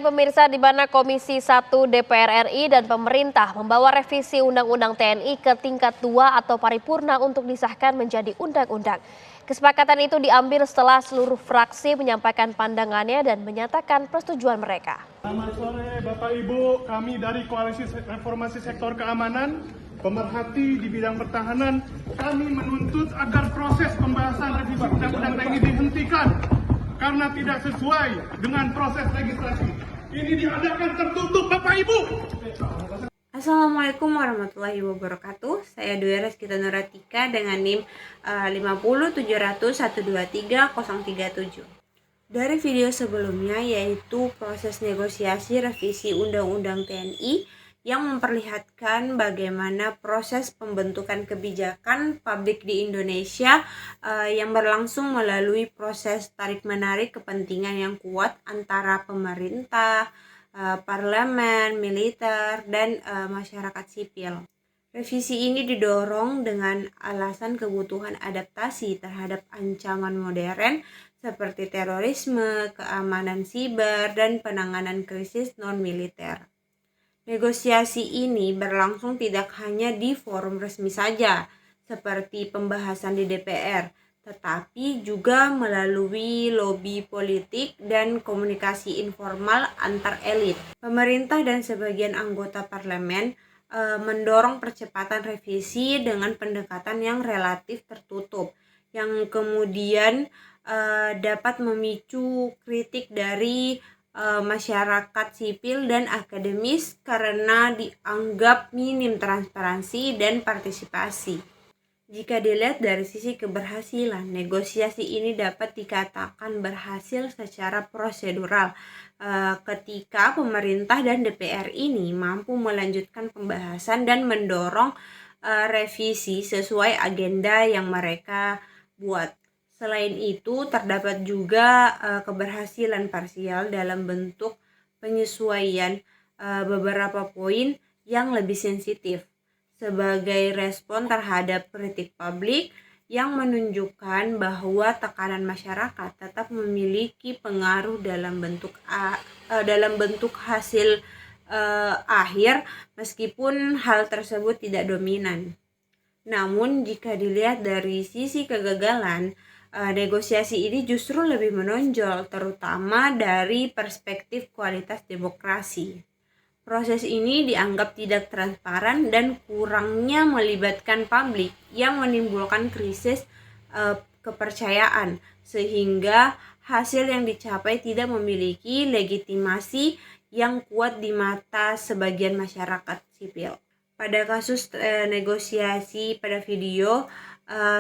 Pemirsa, di mana Komisi 1 DPR RI dan pemerintah membawa revisi Undang-Undang TNI ke tingkat 2 atau paripurna untuk disahkan menjadi undang-undang. Kesepakatan itu diambil setelah seluruh fraksi menyampaikan pandangannya dan menyatakan persetujuan mereka. Selamat sore Bapak Ibu, kami dari Koalisi Reformasi Sektor Keamanan, pemerhati di bidang pertahanan, kami menuntut agar proses pembahasan revisi Undang-Undang TNI dihentikan karena tidak sesuai dengan proses legislasi. Ini diadakan tertutup Bapak Ibu. Assalamualaikum warahmatullahi wabarakatuh. Saya Dwi Reski Nuratika dengan NIM 50700123037. Dari video sebelumnya, yaitu proses negosiasi revisi Undang-Undang TNI yang memperlihatkan bagaimana proses pembentukan kebijakan publik di Indonesia yang berlangsung melalui proses tarik-menarik kepentingan yang kuat antara pemerintah, parlemen, militer, dan masyarakat sipil. Revisi ini didorong dengan alasan kebutuhan adaptasi terhadap ancaman modern seperti terorisme, keamanan siber, dan penanganan krisis non-militer. Negosiasi ini berlangsung tidak hanya di forum resmi saja, seperti pembahasan di DPR, tetapi juga melalui lobi politik dan komunikasi informal antar elit. Pemerintah dan sebagian anggota parlemen mendorong percepatan revisi dengan pendekatan yang relatif tertutup, yang kemudian dapat memicu kritik dari masyarakat sipil dan akademis karena dianggap minim transparansi dan partisipasi. Jika dilihat dari sisi keberhasilan, negosiasi ini dapat dikatakan berhasil secara prosedural ketika pemerintah dan DPR ini mampu melanjutkan pembahasan dan mendorong revisi sesuai agenda yang mereka buat. Selain itu, terdapat juga keberhasilan parsial dalam bentuk penyesuaian beberapa poin yang lebih sensitif sebagai respon terhadap kritik publik yang menunjukkan bahwa tekanan masyarakat tetap memiliki pengaruh dalam bentuk hasil akhir meskipun hal tersebut tidak dominan. Namun jika dilihat dari sisi kegagalan, negosiasi ini justru lebih menonjol, terutama dari perspektif kualitas demokrasi. Proses ini dianggap tidak transparan dan kurangnya melibatkan publik yang menimbulkan krisis kepercayaan, sehingga hasil yang dicapai tidak memiliki legitimasi yang kuat di mata sebagian masyarakat sipil. Pada kasus negosiasi pada video,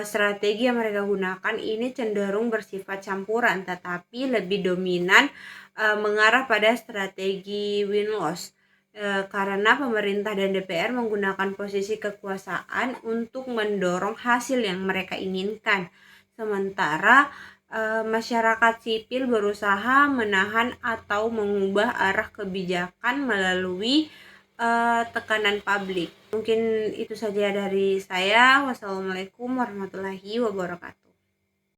strategi yang mereka gunakan ini cenderung bersifat campuran, tetapi lebih dominan mengarah pada strategi win-loss karena pemerintah dan DPR menggunakan posisi kekuasaan untuk mendorong hasil yang mereka inginkan, sementara masyarakat sipil berusaha menahan atau mengubah arah kebijakan melalui tekanan publik. Mungkin itu saja dari saya. Wassalamualaikum warahmatullahi wabarakatuh.